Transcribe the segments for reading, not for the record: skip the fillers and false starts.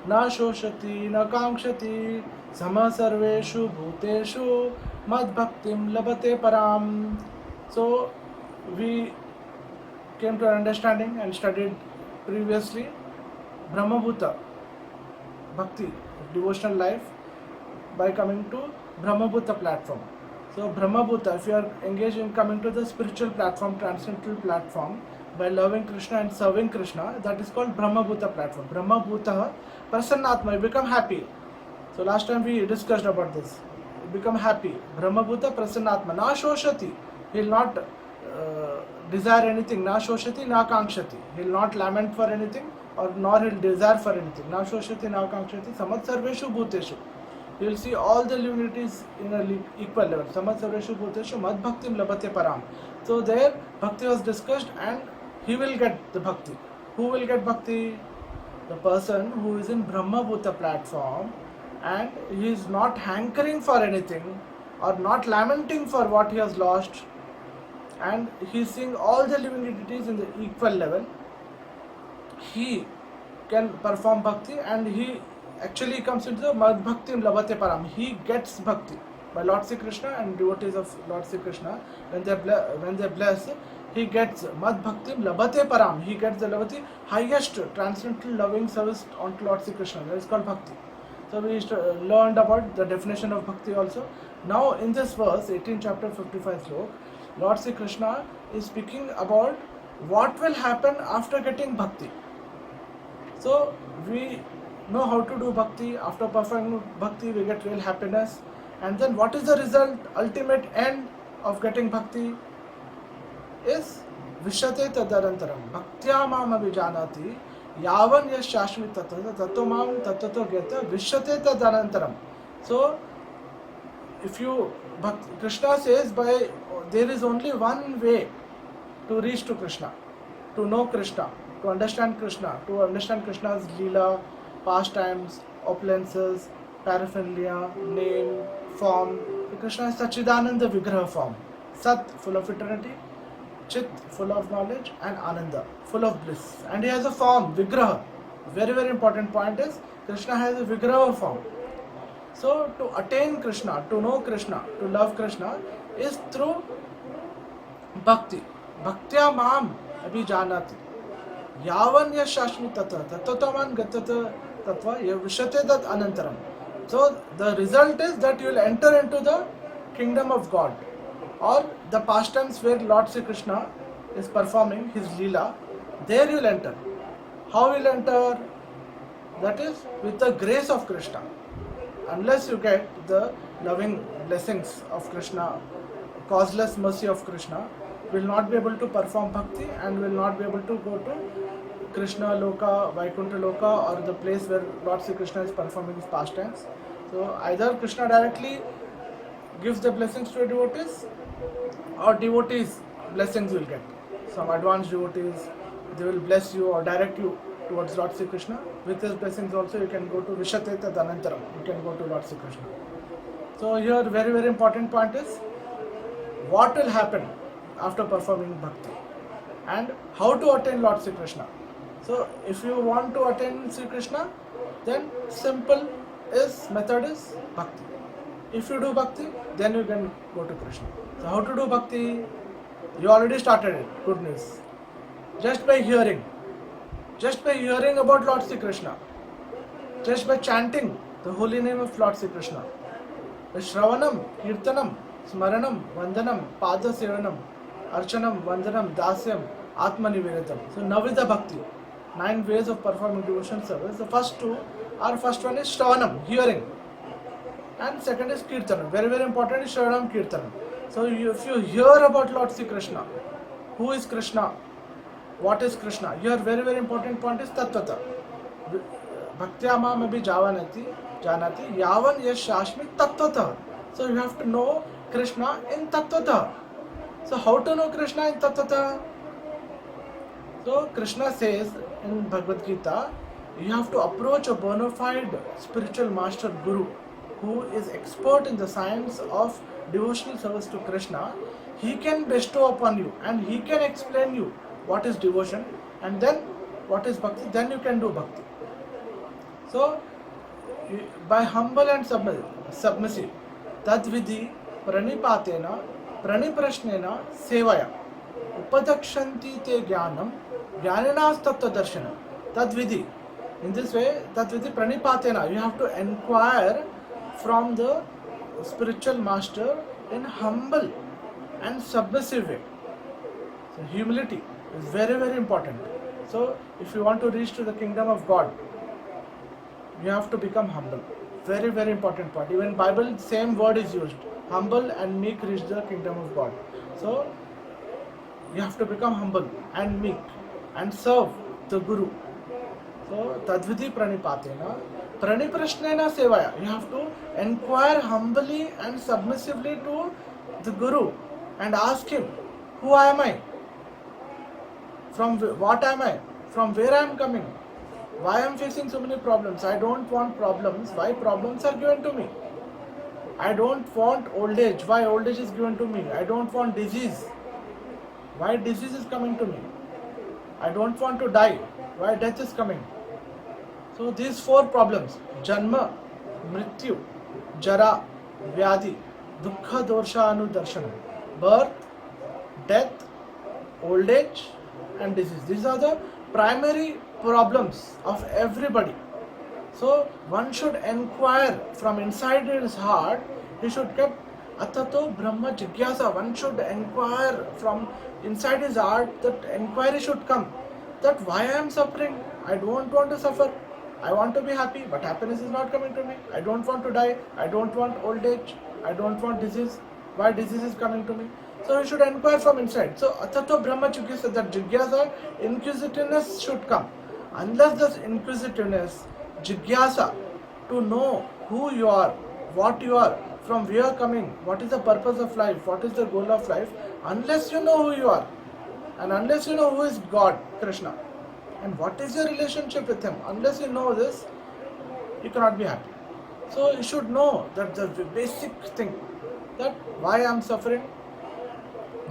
न शोषति न कांक्षति समः सर्वेषु भूतेषु मद्भक्तिं लभते paraam. So we came to an understanding and studied previously Brahmabhuta Bhakti, devotional life, by coming to Brahmabhuta platform. So Brahmabhuta, if you are engaged in coming to the spiritual platform, transcendental platform, by loving Krishna and serving Krishna, that is called Brahmabhuta platform. Brahmabhuta Prasannatma, you become happy. So last time we discussed about this. You become happy. Brahmabhuta Prasannatma. Na shoshati. He will not desire anything. Na shoshati, na kankshati. He will not lament for anything, or nor he will desire for anything. Na shoshati, na kankshati. Samat sarveshu bhuteshu. You will see all the divinities in an equal level. Samat sarveshu bhuteshu mad bhaktim labhate param. So there bhakti was discussed, and he will get the bhakti. Who will get bhakti? The person who is in Brahmabhuta platform and he is not hankering for anything or not lamenting for what he has lost, and he is seeing all the living entities in the equal level, he can perform bhakti, and he actually comes into the Mad Bhaktim Labhate Param. He gets bhakti by Lord Sri Krishna and devotees of Lord Sri Krishna. When they bless, he gets Mad Bhaktim Labhate Param. He gets the Labhati, highest transcendental loving service onto Lord Sri Krishna. That is called bhakti. So we learned about the definition of bhakti also. Now in this verse, 18 chapter 55 slok, Lord Sri Krishna is speaking about what will happen after getting bhakti. So we know how to do bhakti. After performing bhakti, we get real happiness. And then what is the result, ultimate end of getting bhakti? Is Vishyate Tadarantaram. Bhaktya mam abhijanati yavan yash shashmit tattva tatto mam tattato geta Vishyate Tadarantaram. So if you, Krishna says, there is only one way to reach to Krishna, to know Krishna, to understand Krishna, Krishna's Leela, pastimes, opulences, paraphernalia, name, form. Krishna is Sachidananda Vigraha form. Sat, full of eternity, Chit, full of knowledge, and Ananda, full of bliss. And he has a form, Vigraha. Very, very important point is, Krishna has a Vigraha form. So to attain Krishna, to know Krishna, to love Krishna is through bhakti. Bhaktya mam abhijanati. Yavan yashashmi tata tatotaman gatata tatva yavishate dat anantaram. So the result is that you will enter into the kingdom of God, or the pastimes where Lord Sri Krishna is performing his Leela. There you will enter. How will you enter? That is with the grace of Krishna. Unless you get the loving blessings of Krishna, causeless mercy of Krishna, will not be able to perform bhakti and will not be able to go to Krishna Loka, Vaikuntha Loka, or the place where Lord Sri Krishna is performing his pastimes. So either Krishna directly gives the blessings to devotees, or devotees blessings will get. Some advanced devotees, they will bless you or direct you towards Lord Sri Krishna. With his blessings also you can go to Vishyate Tadanantaram. You can go to Lord Sri Krishna. So here very, very important point is what will happen after performing bhakti and how to attain Lord Sri Krishna. So if you want to attain Sri Krishna, then simple method is bhakti. If you do bhakti, then you can go to Krishna. So how to do bhakti? You already started it. Good news. Just by hearing about Lord Sri Krishna, just by chanting the holy name of Lord Sri Krishna, by Shravanam, Kirtanam, Smaranam, Vandanam, Pada Sevanam, Archanam, Vandanam, Dasyam, Atma Nivedatam. So Navida Bhakti, 9 ways of performing devotion service. The first one is Shravanam, hearing, and second is Kirtanam. Very, very important is Shravanam, Kirtanam. So if you hear about Lord Sri Krishna, who is Krishna? What is Krishna? Here very, very important point is Tattvata. Bhaktya mam abhi janati yavan yash shashmi Tattvata. So you have to know Krishna in Tattvata. So how to know Krishna in Tattvata? So Krishna says in Bhagavad Gita, you have to approach a bona fide spiritual master guru who is expert in the science of devotional service to Krishna. He can bestow upon you and he can explain you what is devotion and then what is bhakti. Then you can do bhakti. So by humble and submissive, tadvidhi pranipatena praniprashnena sevaya upadakshanti te jnanam jnaninas tattva darshana tadvidhi. In this way, tadvidhi pranipatena, you have to inquire from the spiritual master in humble and submissive way. So humility is very, very important. So if you want to reach to the kingdom of God, you have to become humble. Very, very important part. Even Bible, same word is used. Humble and meek reach the kingdom of God. So you have to become humble and meek and serve the Guru. So tadvidhi pranipatena praniprashnena sevaya. You have to inquire humbly and submissively to the Guru and ask him, who am I? From what am I? From where I am coming? Why I am facing so many problems? I don't want problems. Why problems are given to me? I don't want old age. Why old age is given to me? I don't want disease. Why disease is coming to me? I don't want to die. Why death is coming? So these four problems: Janma, Mrityu, Jara, Vyadhi, Dukkha, Dorsha, Anudarshanam. Birth, death, old age and disease. These are the primary problems of everybody. So one should inquire from inside his heart. He should get Atato Brahma Jigyasa. One should inquire from inside his heart. That inquiry should come. That why I am suffering? I don't want to suffer. I want to be happy, but happiness is not coming to me. I don't want to die. I don't want old age. I don't want disease. Why disease is coming to me? So you should inquire from inside. So Atato Brahma Jigyasa, that Jigyasa, inquisitiveness should come. Unless this inquisitiveness, Jigyasa, to know who you are, what you are, from where you are coming, what is the purpose of life, what is the goal of life, unless you know who you are, and unless you know who is God, Krishna, and what is your relationship with Him, unless you know this, you cannot be happy. So you should know that the basic thing, that why I am suffering,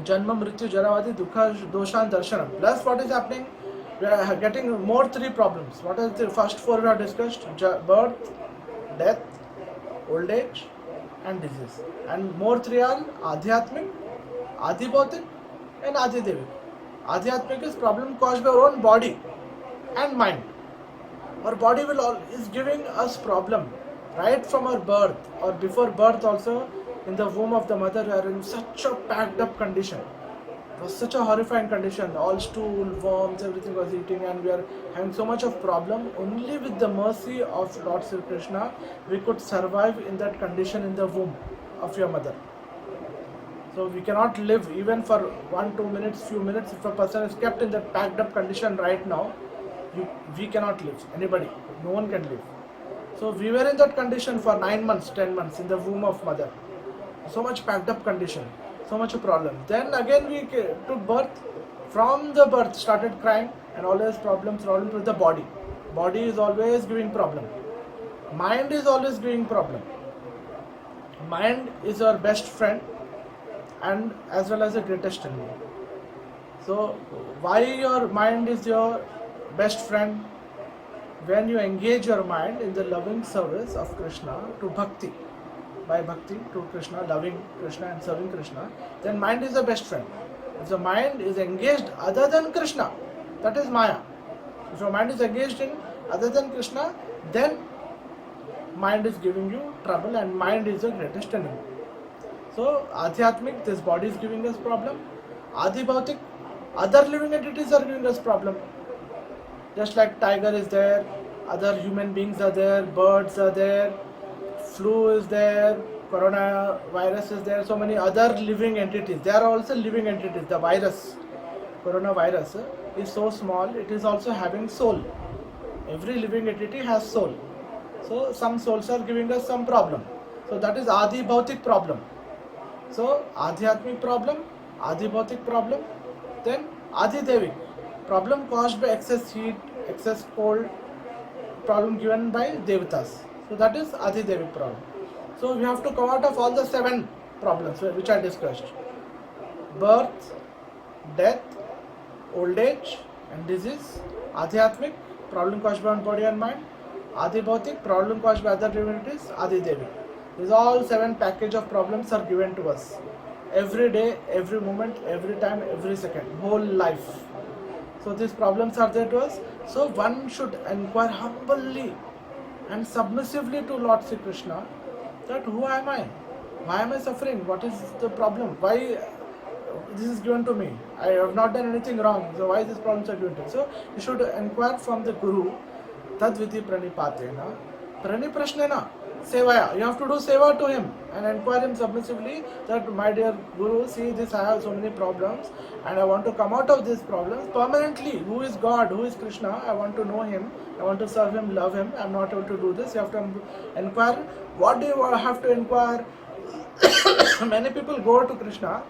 Janma, Mrityu, Jaravadi, Dukha, Dosha and Darshanam. Plus what is happening? We are getting more three problems. What are the first four we have discussed? Birth, death, old age and disease. And more three are Adhyatmic, Adhibhautik and Adhidevic. Adhyatmic is problem caused by our own body and mind. Our body is giving us problem right from our birth or before birth also. In the womb of the mother, we are in such a packed up condition. It was such a horrifying condition. All stool, worms, everything was eating, and we are having so much of problem. Only with the mercy of Lord Sri Krishna, we could survive in that condition in the womb of your mother. So we cannot live even for 1-2 minutes, few minutes. If a person is kept in that packed up condition right now, we cannot live. Anybody, no one can live. So we were in that condition for 9 months, 10 months in the womb of mother. So much packed up condition, so much a problem. Then again we took birth. From the birth started crying, and always problems with the body. Body is always giving problem. Mind is always giving problem. Mind is your best friend and as well as the greatest enemy. So why your mind is your best friend? When you engage your mind in the loving service of Krishna to bhakti, by bhakti to Krishna, loving Krishna and serving Krishna, then mind is the best friend. If the mind is engaged other than Krishna, that is Maya. If your mind is engaged in other than Krishna, then mind is giving you trouble and mind is the greatest enemy. So Adhyatmic, this body is giving us problem. Adhibhautik, other living entities are giving us problem. Just like tiger is there, other human beings are there, birds are there, flu is there, coronavirus is there, so many other living entities. They are also living entities. The virus, coronavirus, is so small, it is also having soul. Every living entity has soul. So some souls are giving us some problem. So that is Adi Bhautik problem. So Adhyatmic problem, Adi Bhautik problem, then Adi Devik problem caused by excess heat, excess cold, problem given by Devatas. So that is Adi Devik problem. So we have to come out of all the 7 problems which I discussed: birth, death, old age and disease. Adhyatmic, problem caused by body and mind. Adi Bhautik, problem caused by other divinities, Adi Devi. These all 7 package of problems are given to us. Every day, every moment, every time, every second, whole life. So these problems are there to us. So one should inquire humbly and submissively to Lord Sri Krishna that who am I? Why am I suffering? What is the problem? Why this is given to me? I have not done anything wrong. So why these problems are given to me? So you should inquire from the Guru. Tadviti pranipatena. Praniprashnena. Sevaya. You have to do seva to him and inquire him submissively that my dear Guru, see this, I have so many problems and I want to come out of these problems permanently. Who is God? Who is Krishna? I want to know him. I want to serve him, love him. I am not able to do this. You have to inquire. What do you have to inquire? Many people go to Krishna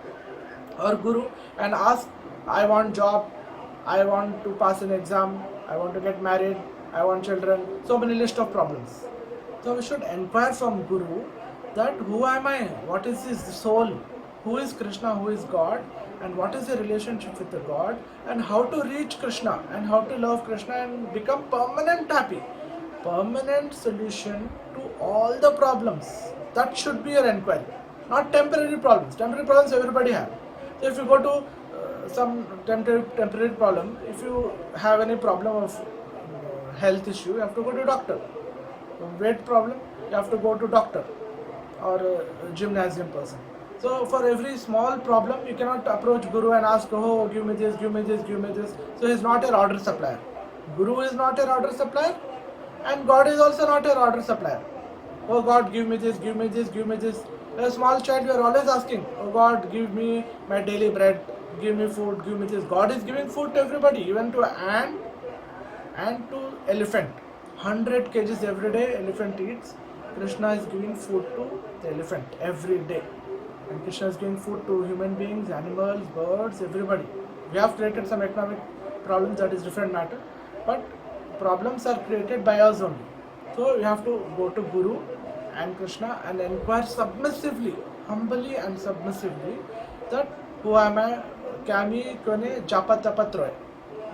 or Guru and ask, I want job, I want to pass an exam, I want to get married, I want children, so many list of problems. So we should inquire from Guru that who am I, what is his soul, who is Krishna, who is God, and what is the relationship with the God, and how to reach Krishna, and how to love Krishna and become permanent happy. Permanent solution to all the problems. That should be your inquiry, not temporary problems. Temporary problems everybody have. So if you go to some temporary problem, if you have any problem of health issue, you have to go to doctor. Weight problem, you have to go to doctor or gymnasium person. So for every small problem, you cannot approach Guru and ask, oh, give me this, give me this, give me this. So he is not your order supplier. Guru is not your order supplier, and God is also not your order supplier. Oh God, give me this, give me this, give me this. A small child, you are always asking, oh God, give me my daily bread, give me food, give me this. God is giving food to everybody, even to ant and to elephant. 100 kgs every day elephant eats. Krishna is giving food to the elephant every day. And Krishna is giving food to human beings, animals, birds, everybody. We have created some economic problems, that is different matter. But problems are created by us only. So you have to go to Guru and Krishna and inquire submissively, humbly and submissively that who am I, Kami Kone Japa Tapatroy.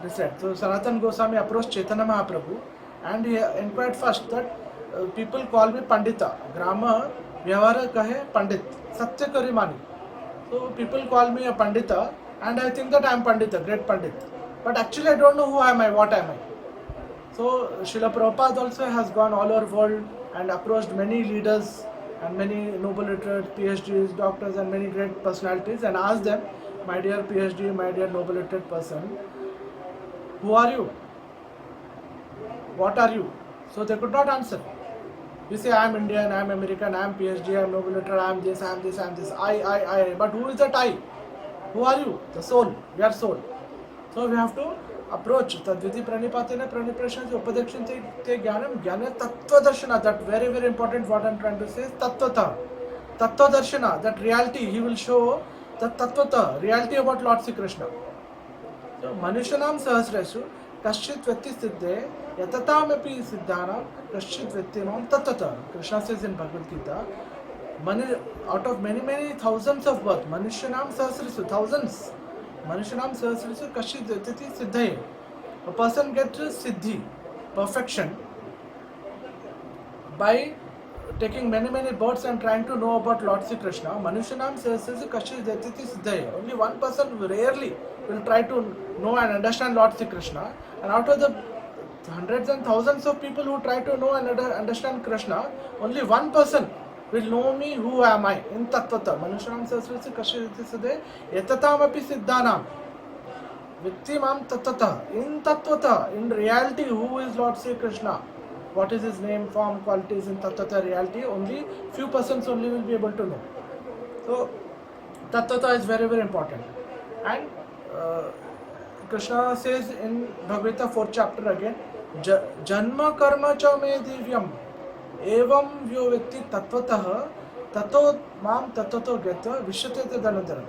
This said. So Sanatan Goswami approached Chaitanya Mahaprabhu and he inquired first that people call me Pandita. Grammar Vyavara Kahe Pandit. Satya Kari Mani. So people call me a Pandita and I think that I am Pandita, great Pandit. But actually I don't know who am I, what am I. So Srila Prabhupada also has gone all over the world and approached many leaders and many noble literates, PhDs, doctors and many great personalities and asked them, my dear PhD, my dear noble literate person, who are you? What are you? So they could not answer. You say, I am Indian, I am American, I am PhD, I am noble literate, I am this, I am this, I am this, I. But who is that I? Who are you? The soul. We are soul. So we have to approach Tadviti Pranipatena Praniprashana Upadekshan Te Jnanam Jnana Tattva Darshana. That very, very important what I am trying to say is Tattvata. Tattva Darshana, that reality, he will show the Tattvata, reality about Lord Sri Krishna. So Manushanam Sahasreshu Kashchit Vyakti Siddhe Yatatamepi Siddhanam Kashchit Vyaktinam Tattata. Krishna says in Bhagavad Gita, out of many, many thousands of births, Manushanam Sahasreshu, thousands. Manushanam Sahasreshu Kashchit Vyakti Siddhe. A person gets Siddhi, perfection, by taking many, many births and trying to know about Lord Sri Krishna. Manushanam Sahasreshu Kashchit Vyakti Siddhe. Only one person rarely will try to know and understand Lord Sri Krishna, and out of the hundreds and thousands of people who try to know and understand Krishna, only one person will know me, who am I, in Tattvata. Manushanam Sahasreshu Kashchit Vyakti Siddhe Yatatam Api Siddhanam Viktimam Tattvata. In Tattvata, in reality, who is Lord Sri Krishna? What is his name, form, qualities in Tattvata reality? Only few persons only will be able to know. So Tattvata is very, very important. And Krishna says in Bhagavad Gita 4th chapter again, Janma karma cha me divyam evam vyo vyakti tatvatah tato mam tattato gyatva vishyate tadanantaram.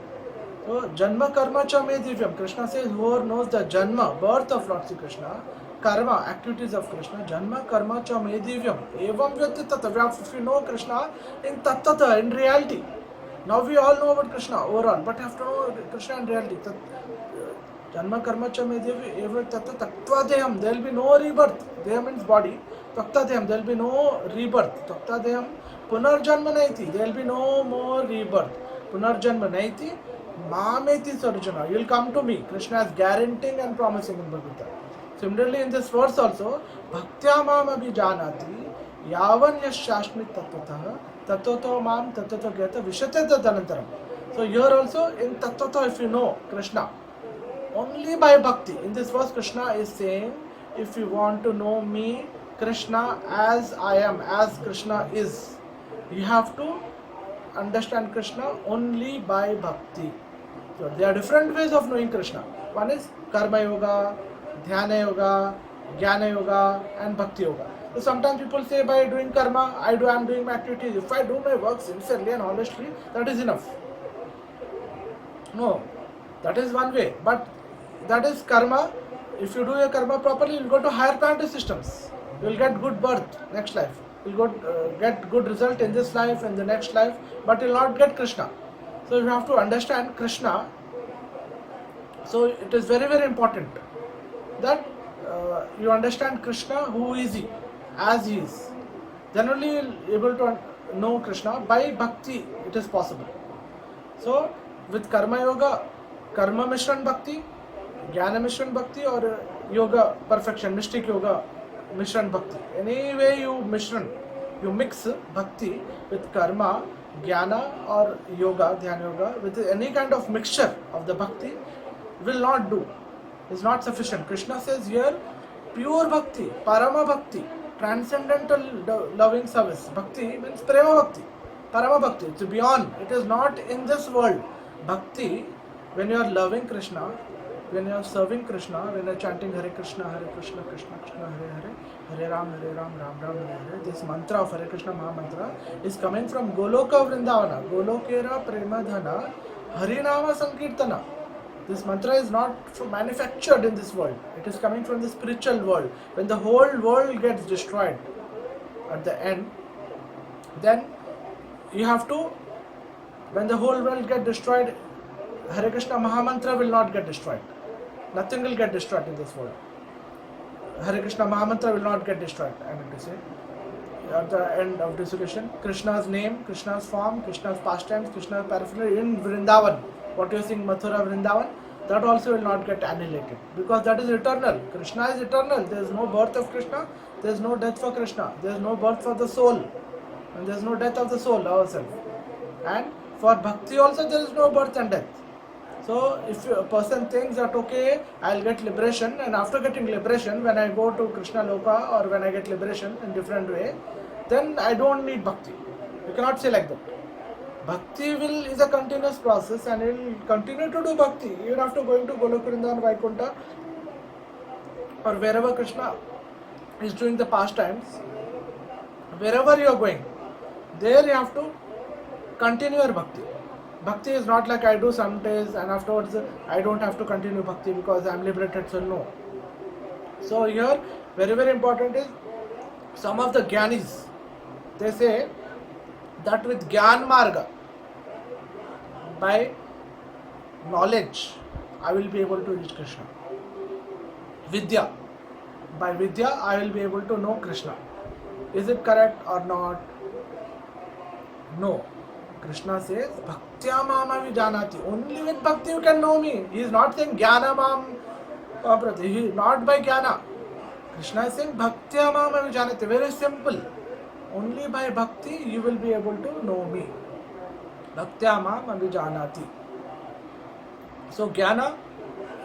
So Janma karma cha me divyam. Krishna says whoever knows the Janma, birth of Lord Sri Krishna, karma, activities of Krishna, Janma karma cha me divyam evam vyakti tattva. If you know Krishna in tattata, in reality. Now we all know about Krishna overall, but have to know Krishna in reality. Janma karma cha me divyam evam tattva tattvadeham. There will be no rebirth. Deha means body. Taktadhyam, there will be no rebirth. Taktadhyam, punarjanma naiti, there will be no more rebirth. Punarjanma naiti, mameti sarjana, you will come to me. Krishna is guaranteeing and promising in Bhagavad Gita. Similarly, in this verse also, bhaktya mam abhijanati, yavan yashashmit tattvatah, tattvato mam tattvato gyata vishate tadanantaram. So here also in tattvato, if you know Krishna, only by bhakti. In this verse, Krishna is saying, if you want to know me, Krishna as I am, as Krishna is, you have to understand Krishna only by bhakti. So there are different ways of knowing Krishna. One is karma yoga, dhyana yoga, jnana yoga, and bhakti yoga. So sometimes people say by doing karma, I am doing my activities. If I do my work sincerely and honestly, that is enough. No, that is one way. But that is karma. If you do your karma properly, you will go to higher planetary systems. You will get good birth next life. You will get good result in this life and the next life, but you will not get Krishna. So you have to understand Krishna. So it is very, very important that you understand Krishna, who is he, as he is. Then only you will be able to know Krishna. By bhakti it is possible. So with karma yoga, karma mishran bhakti, jnana mishran bhakti, or yoga perfection, mystic yoga mishran bhakti. Any way you mix bhakti with karma, jnana or yoga, dhyana yoga, with any kind of mixture of the bhakti will not do. Is not sufficient. Krishna says here, pure bhakti, parama bhakti, transcendental loving service. Bhakti means prema bhakti, parama bhakti. It's beyond. It is not in this world. Bhakti, when you are loving Krishna, when you are serving Krishna, when you are chanting Hare Krishna, Krishna Krishna, Hare Hare, Hare Ram, Ram Ram, Hare Hare. This mantra of Hare Krishna Maha Mantra is coming from Goloka Vrindavana. Golokera Premadhana Harinama Sankirtana. This mantra is not manufactured in this world. It is coming from the spiritual world. When the whole world gets destroyed at the end, then you have to, when the whole world gets destroyed, Hare Krishna Maha Mantra will not get destroyed. Nothing will get destroyed in this world. Hare Krishna Maha Mantra will not get destroyed, I mean to say. At the end of dissolution, Krishna's name, Krishna's form, Krishna's pastimes, Krishna's paraphernalia in Vrindavan, what you sing Mathura Vrindavan, that also will not get annihilated, because that is eternal. Krishna is eternal. There is no birth of Krishna, there is no death for Krishna, there is no birth for the soul, and there is no death of the soul, ourselves. And for bhakti also there is no birth and death. So if a person thinks that okay, I'll get liberation, and after getting liberation, when I go to Krishna Loka or when I get liberation in different way, then I don't need bhakti. You cannot say like that. Bhakti is a continuous process, and it will continue to do bhakti even after going to Goloka Vrindavan, Vaikuntha, or wherever Krishna is doing the pastimes. Wherever you are going, there you have to continue your bhakti. Bhakti is not like I do some days and afterwards I don't have to continue bhakti because I am liberated, so no. So here very, very important is, some of the Gyanis, they say that with Gyan Marga, by knowledge, I will be able to reach Krishna. Vidya, by Vidya, I will be able to know Krishna. Is it correct or not? No. Krishna says, Bhaktya Mama Vijanati. Only with bhakti you can know me. He is not saying Jnana Mam Prati. He is not by Jnana. Krishna is saying Bhaktya Mama Vijanati. Very simple. Only by bhakti you will be able to know me. Bhaktya Mama Vijanati. So Jnana,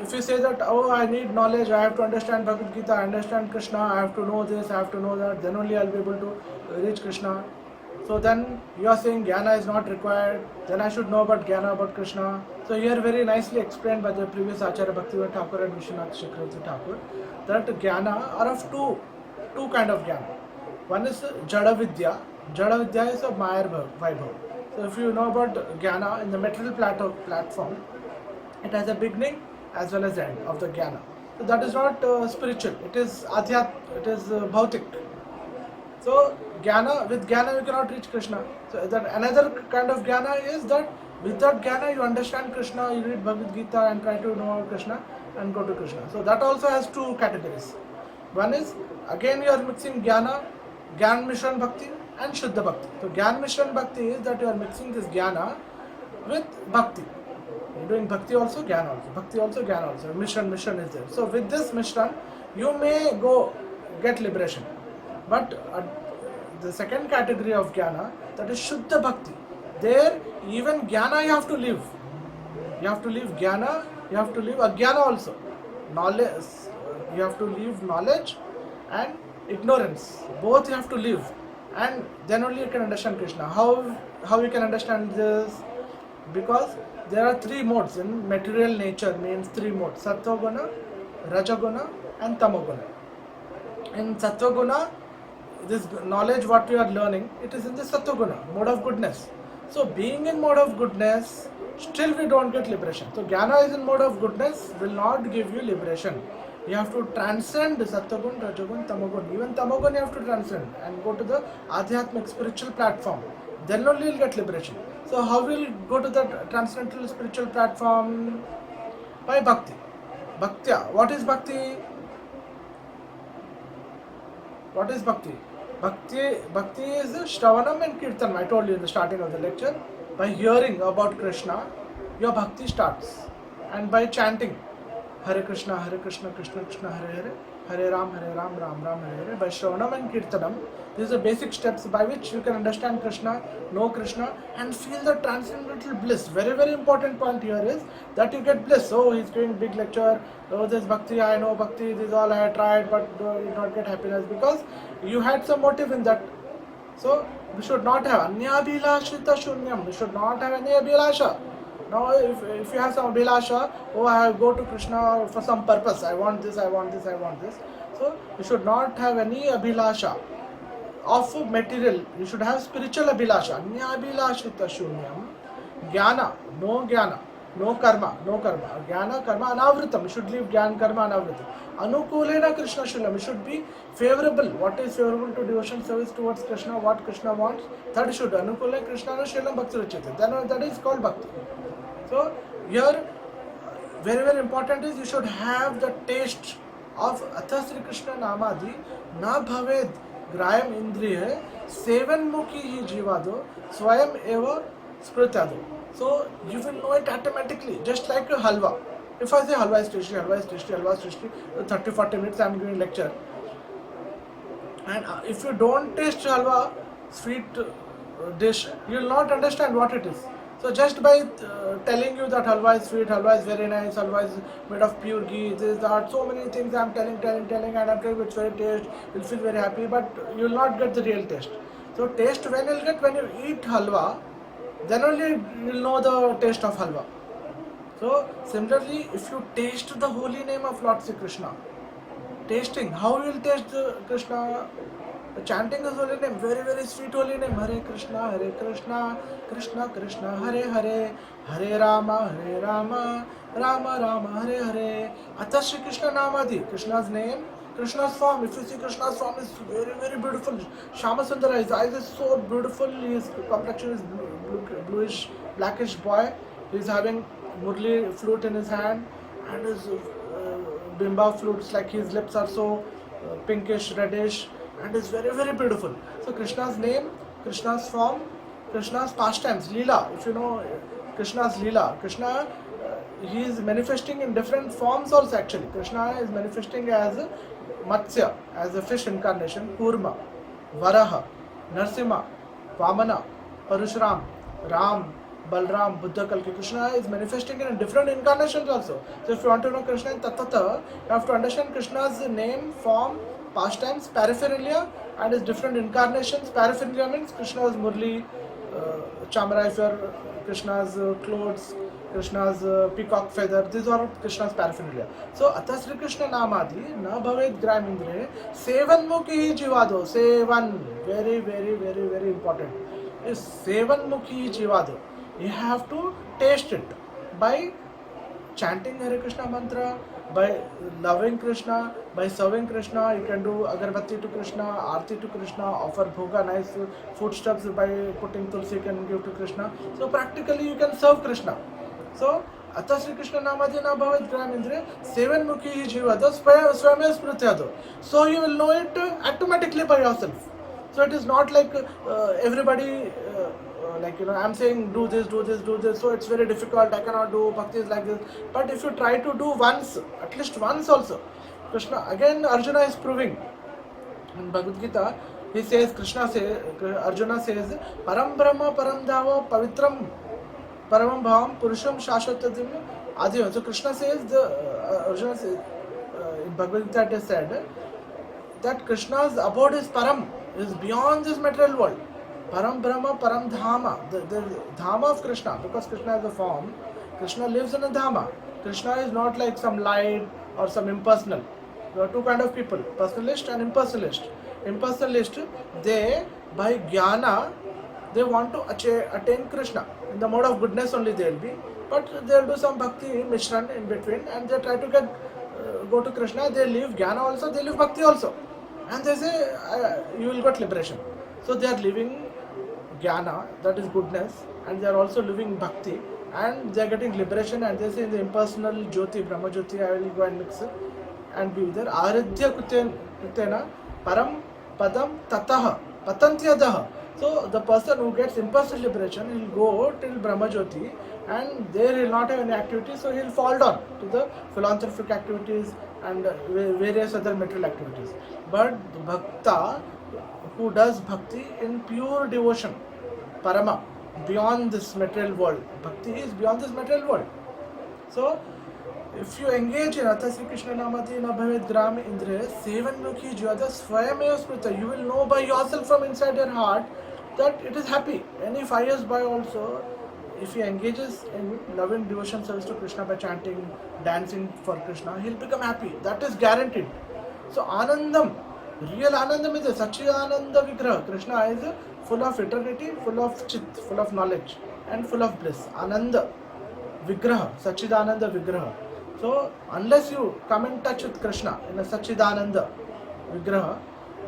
if you say that, oh, I need knowledge, I have to understand Bhagavad Gita, I understand Krishna, I have to know this, I have to know that, then only I will be able to reach Krishna. So then you are saying Jnana is not required, then I should know about Jnana, about Krishna. So here very nicely explained by the previous Acharya Bhaktivinoda Thakur and Vishwanath Chakravarti Thakur, that Jnana are of two kind of Jnana. One is Jada Vidya. Jada Vidya is a Mayar Vaibhav. So if you know about Jnana in the material platform, it has a beginning as well as end of the Jnana. So that is not spiritual, it is Adhyat, it is Bhautik. So with Jnana you cannot reach Krishna. So that another kind of Jnana is that with that Jnana you understand Krishna, you read Bhagavad Gita and try to know Krishna and go to Krishna. So that also has two categories. One is again you are mixing Jnana, Gyan Mishran Bhakti and Shuddha Bhakti. So Gyan Mishran Bhakti is that you are mixing this Jnana with Bhakti. You're doing Bhakti also, Jnana also. Bhakti also, Jnana also. Mishran is there. So with this Mishran, you may go get liberation. But the second category of Jnana, that is Shuddha Bhakti. There, even Jnana you have to leave. You have to leave Jnana, you have to leave Ajnana also. Knowledge, you have to leave knowledge and ignorance. Both you have to leave. And then only you can understand Krishna. How you can understand this? Because there are three modes in material nature, means three modes: Sattva-guna, Raja-guna and Tamo-guna. In Sattva-guna, this knowledge what we are learning, it is in the Sattva-guna, mode of goodness. So being in mode of goodness, still we don't get liberation. So Jnana is in mode of goodness, will not give you liberation. You have to transcend Sattva-gun, Raja-gun, Tamo-gun. Even Tamo-gun you have to transcend and go to the Adhyatmic spiritual platform. Then only you'll get liberation. So how will you go to the transcendental spiritual platform? By Bhakti. Bhaktya. What is Bhakti? What is Bhakti? Bhakti is Shravanam and Kirtanam. I told you in the starting of the lecture. By hearing about Krishna, your Bhakti starts. And by chanting Hare Krishna, Krishna Krishna, Hare Hare, Hare Ram, Ram Ram, Hare Hare. By Shravanam and Kirtanam, these are basic steps by which you can understand Krishna, know Krishna and feel the transcendental bliss. Very, very important point here is that you get bliss. Oh, he's giving big lecture. Oh, this Bhakti, I know Bhakti, this is all I had tried, but you did not get happiness because you had some motive in that. So, we should not have anyabhilashita shunyam. We should not have any abhilasha. Now, if you have some abhilasha, oh, I go to Krishna for some purpose. I want this, I want this, I want this. So, you should not have any abhilasha of material. You should have spiritual abhilasha. Anyabhilashita shunyam. Jnana, no karma. Jnana, karma, anavritam. You should leave jnana, karma, anavritam. Anukulena Krishna Shulam. You should be favorable. What is favorable to devotion service towards Krishna? What Krishna wants? That should. Anukulena Krishna Shulam Bhakti Rachete. Then that is called Bhakti. So here, very, very important is you should have the taste of Atha Sri Krishna Namadi Na Bhaved Grayam Indriye Sevan Mukhi Hi Jivado Swayam Eva Spritado. So you will know it automatically, just like a halwa. If I say halwa is tasty, 30-40 minutes I am giving lecture. And if you don't taste halwa, sweet dish, you will not understand what it is. So just by telling you that halwa is sweet, halwa is very nice, halwa is made of pure ghee, this, that, so many things I am telling, and after which very taste, you will feel very happy, but you will not get the real taste. So taste when you will get when you eat halwa, then only you will know the taste of halwa. So similarly, if you taste the holy name of Lord Sri Krishna, tasting, how you will taste Krishna? Chanting his holy name, very, very sweet holy name. Hare Krishna, Krishna Krishna, Hare Hare, Hare Rama, Rama Rama, Hare Hare. Atha Shri Krishna Namadi, Krishna's name, Krishna's form. If you see Krishna's form is very, very beautiful. Shama Sundara, his eyes is so beautiful. His complexion is bluish, blackish boy. He is having Murli flute in his hand and his bimba flutes, like his lips are so pinkish, reddish, and is very, very beautiful. So Krishna's name, Krishna's form, Krishna's pastimes, Leela. If you know Krishna's Leela, Krishna, he is manifesting in different forms also actually. Krishna is manifesting as Matsya, as a fish incarnation, Kurma, Varaha, Narsimha, Vamana, Parashuram, Ram, Balram, Buddha, Kalki. Krishna is manifesting in different incarnations also. So if you want to know Krishna in Tattva, you have to understand Krishna's name, form, pastimes, paraphernalia, and his different incarnations. Paraphernalia means Krishna's Murli, Chamra, if you are Krishna's clothes, Krishna's peacock feather, these are Krishna's paraphernalia. So Atha Sri Krishna Namadi Na Bhaved Gramindre Sevan Mukhi Jivado. Sevan, very, very, very, very important. Is Sevan Mukhi Jivado. You have to taste it by chanting Hare Krishna mantra, by loving Krishna, by serving Krishna. You can do agarbatti to Krishna, aarti to Krishna, offer bhoga, nice foodstuffs by putting tulsi, you can give to Krishna. So practically you can serve Krishna. So अतः श्री कृष्ण नामादि न भवेत् ग्रामेन्द्रिय seven मुखी ही जीवत स्वयं स्मृत्यतो. So you will know it automatically by yourself. So it is not like everybody like I'm saying do this, do this, do this. So it's very difficult. I cannot do bhakti is like this. But if you try to do once, at least once also, Krishna again Arjuna is proving in Bhagavad Gita. He says Arjuna says Param Brahma Param Dhava Pavitram Paramam Bhavam Purusham Shashwatadim Adi. So Krishna says Arjuna says in Bhagavad Gita it is said that Krishna's abode is Param, is beyond this material world. Param Brahma, Param Dhama, the Dhama of Krishna, because Krishna is a form, Krishna lives in a Dhama. Krishna is not like some light or some impersonal. There are two kind of people, personalist and impersonalist. Impersonalist, they, by jnana, they want to attain Krishna. In the mode of goodness only they will be, but they will do some bhakti mishran in between and they try to get go to Krishna. They leave jnana also, they leave bhakti also. And they say, you will get liberation. So they are living jnana, that is goodness, and they are also living bhakti, and they are getting liberation, and they say in the impersonal Jyoti, Brahma Jyoti, I will go and mix it and be there. Aradhya Kutena, Param Padam Tataha, Patantyadaha. So the person who gets impersonal liberation, he will go till Brahma Jyoti, and there he will not have any activity, so he will fall down to the philanthropic activities and various other material activities. But the Bhakta who does bhakti in pure devotion, Parama, beyond this material world. Bhakti is beyond this material world. So, if you engage in Atha Sri Krishna Namati na bhavet gram indriya sevan mukhi jyada swayameva smrita, you will know by yourself from inside your heart that it is happy. Any 5 years by also, if he engages in loving devotion service to Krishna by chanting, dancing for Krishna, he will become happy. That is guaranteed. So Anandam, real Anandam is a Sachidananda Vigraha. Krishna is full of eternity, full of chit, full of knowledge and full of bliss. Ananda Vigraha, Sachidananda Vigraha. So unless you come in touch with Krishna in a Sachidananda Vigraha,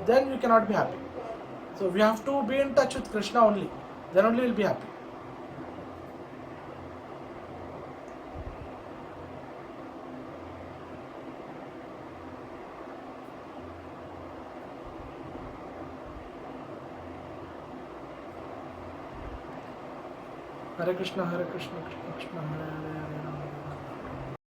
then you cannot be happy. So we have to be in touch with Krishna only. Then only we will be happy. Hare Krishna, Krishna Krishna, Hare Hare, Hare Rama.